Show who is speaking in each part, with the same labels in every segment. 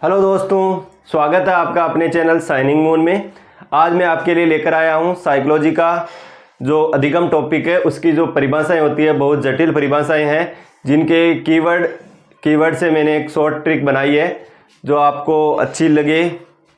Speaker 1: Hello दोस्तों, स्वागत है आपका अपने चैनल शाइनिंग मून में। आज मैं आपके लिए लेकर आया हूं साइकोलॉजी का जो अधिगम टॉपिक है, उसकी जो परिभाषाएं होती है, बहुत जटिल परिभाषाएं हैं जिनके कीवर्ड से मैंने एक शॉर्ट ट्रिक बनाई है। जो आपको अच्छी लगे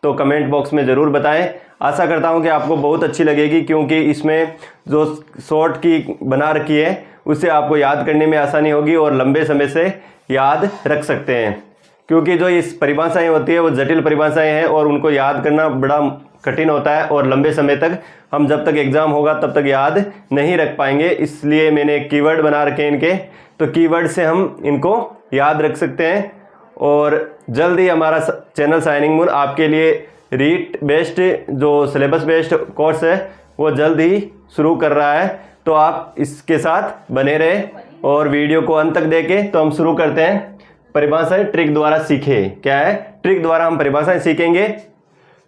Speaker 1: तो कमेंट बॉक्स में ज़रूर बताएं। आशा करता हूं कि आपको बहुत अच्छी लगेगी, क्योंकि इसमें जो शॉर्ट की बना रखी है उसे आपको याद करने में आसानी होगी और लंबे समय से याद रख सकते हैं। क्योंकि जो इस परिभाषाएं होती है वो जटिल परिभाषाएं हैं और उनको याद करना बड़ा कठिन होता है और लंबे समय तक हम जब तक एग्ज़ाम होगा तब तक याद नहीं रख पाएंगे। इसलिए मैंने कीवर्ड बना रखे हैं इनके, तो कीवर्ड से हम इनको याद रख सकते हैं। और जल्द ही हमारा चैनल शाइनिंग मून आपके लिए रीट बेस्ड जो सिलेबस बेस्ड कोर्स है वो जल्द ही शुरू कर रहा है, तो आप इसके साथ बने रहे और वीडियो को अंत तक देखें। तो हम शुरू करते हैं। परिभाषाएं ट्रिक द्वारा सीखे। क्या है? ट्रिक द्वारा हम परिभाषाएं सीखेंगे।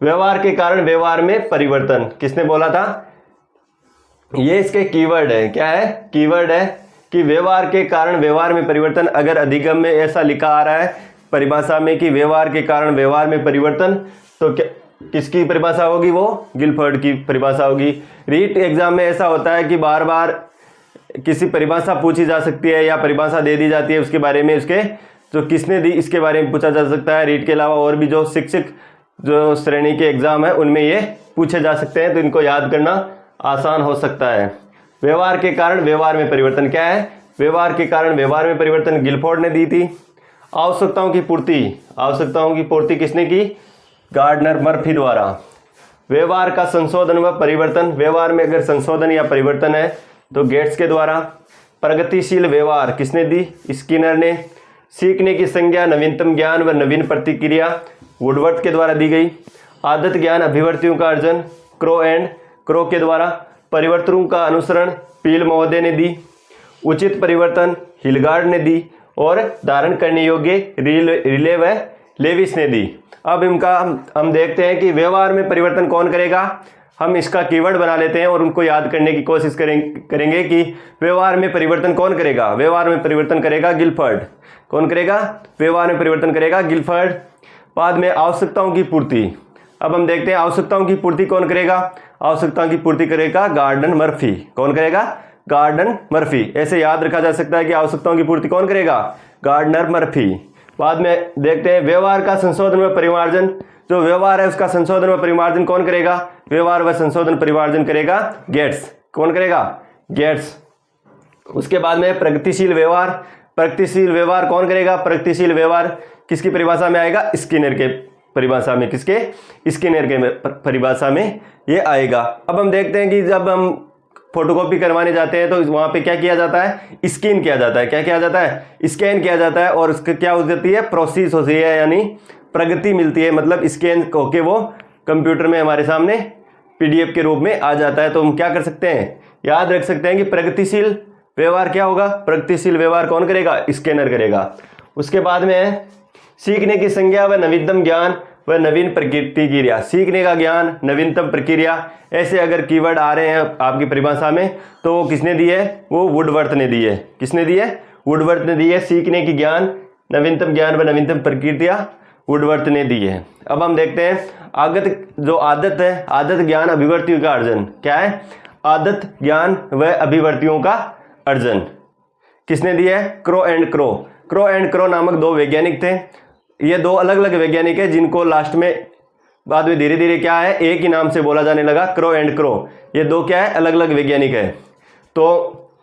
Speaker 1: व्यवहार के कारण व्यवहार में परिवर्तन, किसने बोला था? ये इसके कीवर्ड है। क्या है? कीवर्ड है कि व्यवहार के कारण व्यवहार में परिवर्तन। अगर अधिगम में ऐसा लिखा आ रहा है परिभाषा में कि व्यवहार के कारण व्यवहार में परिवर्तन, तो क्या किसकी परिभाषा होगी? वो गिलफर्ड की परिभाषा होगी। रीट एग्जाम में ऐसा होता है कि बार बार किसी परिभाषा पूछी जा सकती है या परिभाषा दे दी जाती है, उसके बारे में उसके जो किसने दी इसके बारे में पूछा जा सकता है। रीट के अलावा और भी जो शिक्षक जो श्रेणी के एग्जाम है उनमें ये पूछे जा सकते हैं, तो इनको याद करना आसान हो सकता है। व्यवहार के कारण व्यवहार में परिवर्तन। क्या है? व्यवहार के कारण व्यवहार में परिवर्तन गिलफोर्ड ने दी थी। आवश्यकताओं की पूर्ति किसने की? गार्डनर मर्फी द्वारा। व्यवहार का संशोधन व परिवर्तन, व्यवहार में अगर संशोधन या परिवर्तन है तो गेट्स के द्वारा। प्रगतिशील व्यवहार किसने दी? स्किनर ने। सीखने की संज्ञा नवीनतम ज्ञान व नवीन प्रतिक्रिया वुडवर्थ के द्वारा दी गई। आदत ज्ञान अभिवर्तियों का अर्जन क्रो के द्वारा। परिवर्तनों का अनुसरण पील महोदय ने दी। उचित परिवर्तन हिलगार्ड ने दी और धारण करने योग्य रिले व लेविस ने दी। अब इनका हम देखते हैं कि व्यवहार में परिवर्तन कौन करेगा। हम इसका कीवर्ड बना लेते हैं और उनको याद करने की कोशिश करेंगे कि व्यवहार में परिवर्तन कौन करेगा। व्यवहार में परिवर्तन करेगा गिलफर्ड। कौन करेगा? व्यवहार में परिवर्तन करेगा गिलफर्ड। बाद में आवश्यकताओं की पूर्ति। अब हम देखते हैं आवश्यकताओं की पूर्ति कौन करेगा। आवश्यकताओं की पूर्ति करेगा गार्डन मर्फी। कौन करेगा? Garden Murphy. ऐसे याद रखा जा सकता है कि आवश्यकताओं की पूर्ति कौन करेगा? Gardner Murphy. बाद में देखते हैं व्यवहार का संशोधन व परिमार्जन। जो व्यवहार है उसका संशोधन व परिमार्जन कौन करेगा? व्यवहार व संशोधन परिमार्जन करेगा गेट्स। कौन करेगा? गेट्स। उसके बाद में प्रगतिशील व्यवहार। प्रगतिशील व्यवहार कौन करेगा? प्रगतिशील व्यवहार किसकी परिभाषा में आएगा? स्किनर के परिभाषा में। किसके? स्किनर के परिभाषा में ये आएगा। अब हम देखते हैं कि जब हम फोटोकॉपी करवाने जाते हैं तो वहाँ पे क्या किया जाता है? स्कैन किया जाता है। क्या किया जाता है? स्कैन किया जाता है और उसके क्या हो जाती है? प्रोसेस होती है, यानी प्रगति मिलती है। मतलब स्कैन होके वो कंप्यूटर में हमारे सामने PDF के रूप में आ जाता है। तो हम क्या कर सकते हैं? याद रख सकते हैं कि प्रगतिशील व्यवहार क्या होगा? प्रगतिशील व्यवहार कौन करेगा? स्कैनर करेगा। उसके बाद में है सीखने की संज्ञा व नवीनतम ज्ञान व नवीन प्रतिक्रिया। सीखने का ज्ञान, नवीनतम प्रक्रिया, ऐसे अगर कीवर्ड आ रहे हैं आपकी परिभाषा में तो वो किसने दी है? वो वुडवर्थ ने दी है। किसने दी है? वुडवर्थ ने दी है। सीखने की ज्ञान, नवीनतम ज्ञान व नवीनतम प्रक्रिया वुडवर्थ ने दी है। अब हम देखते हैं आदत है, आदत ज्ञान अभिवर्तियों का अर्जन। क्या है? आदत ज्ञान व अभिवर्तियों का अर्जन किसने दी है? क्रो एंड क्रो नामक दो वैज्ञानिक थे। ये दो अलग अलग वैज्ञानिक है जिनको लास्ट में बाद में धीरे धीरे क्या है, एक ही नाम से बोला जाने लगा, क्रो एंड क्रो। ये दो क्या है? अलग अलग वैज्ञानिक है। तो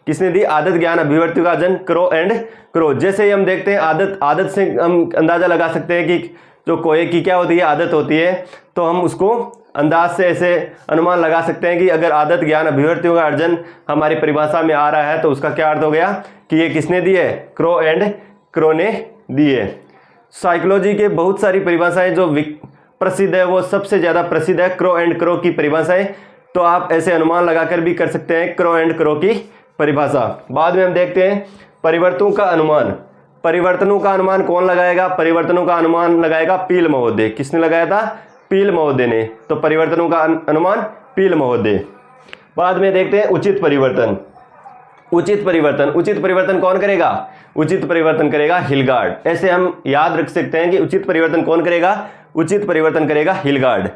Speaker 1: किसने दी? आदत ज्ञान अभिवर्तियों का अर्जन क्रो एंड क्रो। जैसे ही हम देखते हैं आदत से हम अंदाजा लगा सकते हैं कि जो कोई की क्या होती है? आदत होती है। तो हम उसको अंदाज से ऐसे अनुमान लगा सकते हैं कि अगर आदत ज्ञान अभिवर्तियों का अर्जन हमारी परिभाषा में आ रहा है तो उसका क्या अर्थ हो गया कि ये किसने दी है? क्रो एंड क्रो ने दी है। साइकोलॉजी के बहुत सारी परिभाषाएं जो प्रसिद्ध है, वो सबसे ज़्यादा प्रसिद्ध है क्रो एंड क्रो की परिभाषाएं। तो आप ऐसे अनुमान लगाकर भी कर सकते हैं क्रो एंड क्रो की परिभाषा। बाद में हम देखते हैं परिवर्तनों का अनुमान। परिवर्तनों का अनुमान कौन लगाएगा? परिवर्तनों का अनुमान लगाएगा पील महोदय। किसने लगाया था? पील महोदय ने। तो परिवर्तनों का अनुमान पील महोदय। बाद में देखते हैं उचित परिवर्तन। उचित परिवर्तन कौन करेगा? उचित परिवर्तन करेगा हिलगार्ड। ऐसे हम याद रख सकते हैं कि उचित परिवर्तन कौन करेगा, उचित परिवर्तन करेगा हिलगार्ड।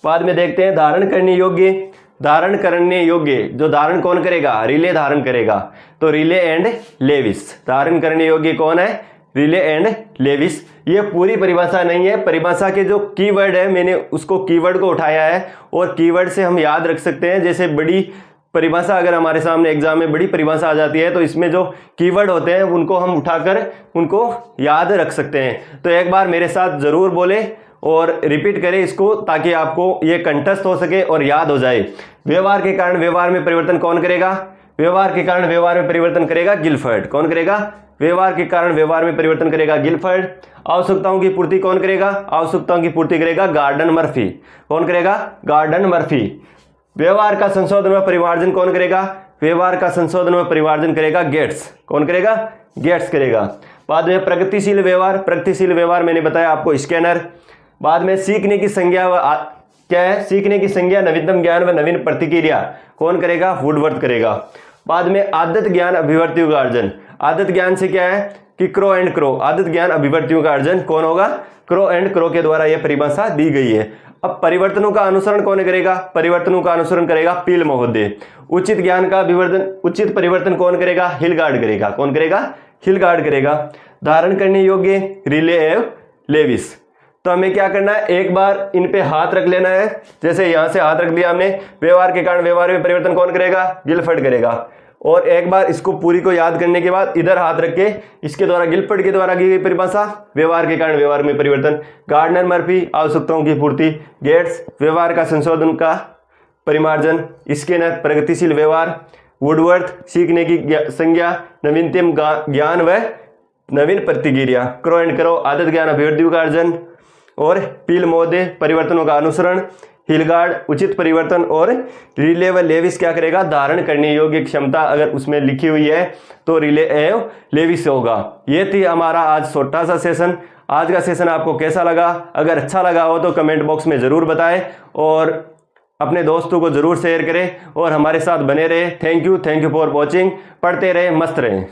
Speaker 1: बाद में देखते हैं धारण करने योग्य। धारण करने योग्य जो धारण कौन करेगा, रिले धारण करेगा, तो रिले एंड लेविस। धारण करने योग्य कौन है, रिले एंड लेविस। ये पूरी परिभाषा नहीं है, परिभाषा के जो कीवर्ड है मैंने उसको कीवर्ड को उठाया है और कीवर्ड से हम याद रख सकते हैं। जैसे बड़ी परिभाषा अगर हमारे सामने एग्जाम में बड़ी परिभाषा आ जाती है तो इसमें जो कीवर्ड होते हैं उनको हम उठाकर उनको याद रख सकते हैं। तो एक बार मेरे साथ जरूर बोले और रिपीट करें इसको ताकि आपको ये कंठस्थ हो सके और याद हो जाए। व्यवहार के कारण व्यवहार में परिवर्तन कौन करेगा, व्यवहार के कारण व्यवहार में परिवर्तन करेगा गिलफर्ड। कौन करेगा, व्यवहार के कारण व्यवहार में परिवर्तन करेगा गिलफर्ड। आवश्यकताओं की पूर्ति कौन करेगा, आवश्यकताओं की पूर्ति करेगा गॉर्डन मर्फी। कौन करेगा, गॉर्डन मर्फी। व्यवहार का संशोधन व परिमार्जन कौन करेगा, व्यवहार का संशोधन व परिमार्जन करेगा गेट्स। कौन करेगा, गेट्स करेगा। बाद में प्रगतिशील व्यवहार, प्रगतिशील व्यवहार मैंने बताया आपको स्कैनर। बाद में सीखने की संज्ञा व क्या है, सीखने की संज्ञा नवीनतम ज्ञान व नवीन प्रतिक्रिया कौन करेगा, वुडवर्थ करेगा। बाद में आदत ज्ञान अभिवर्तियों का अर्जन। आदत ज्ञान से क्या है कि क्रो एंड क्रो, आदत ज्ञान अभिवर्तियों का अर्जन कौन होगा, क्रो एंड क्रो के द्वारा यह परिभाषा दी गई है। अब परिवर्तनों का अनुसरण कौन करेगा, परिवर्तनों का अनुसरण करेगा पील महोदय। उचित ज्ञान का अभिवर्धन, उचित परिवर्तन कौन करेगा, हिलगार्ड करेगा। कौन करेगा, हिलगार्ड करेगा। धारण करने योग्य रिले एवं लेविस। तो हमें क्या करना है, एक बार इन पे हाथ रख लेना है। जैसे यहां से हाथ रख लिया हमने, व्यवहार के कारण व्यवहार में परिवर्तन कौन करेगा, गिलफर्ड करेगा। और एक बार इसको पूरी को याद करने के बाद इधर हाथ रख के इसके द्वारा गिलफर्ड के द्वारा की गई परिभाषा, व्यवहार के कारण व्यवहार में परिवर्तन, गार्डनर मर्फी आवश्यकताओं की पूर्ति, गेट्स व्यवहार का संशोधन का परिमार्जन, स्किनर प्रगतिशील व्यवहार, वुडवर्थ सीखने की संज्ञा, नवीनतम ज्ञान व नवीन प्रतिक्रिया, क्रो एंड क्रो आदत ज्ञान अभिवृद्धि का अर्जन और पील महोदय परिवर्तनों का अनुसरण, हिलगार्ड उचित परिवर्तन और रिले व लेविस क्या करेगा, धारण करने योग्य क्षमता अगर उसमें लिखी हुई है तो रिले एवं लेविस होगा। ये थी हमारा आज छोटा सा सेशन। आज का सेशन आपको कैसा लगा, अगर अच्छा लगा हो तो कमेंट बॉक्स में ज़रूर बताएं और अपने दोस्तों को ज़रूर शेयर करें और हमारे साथ बने रहे। Thank you for watching. पढ़ते रहे, मस्त रहें।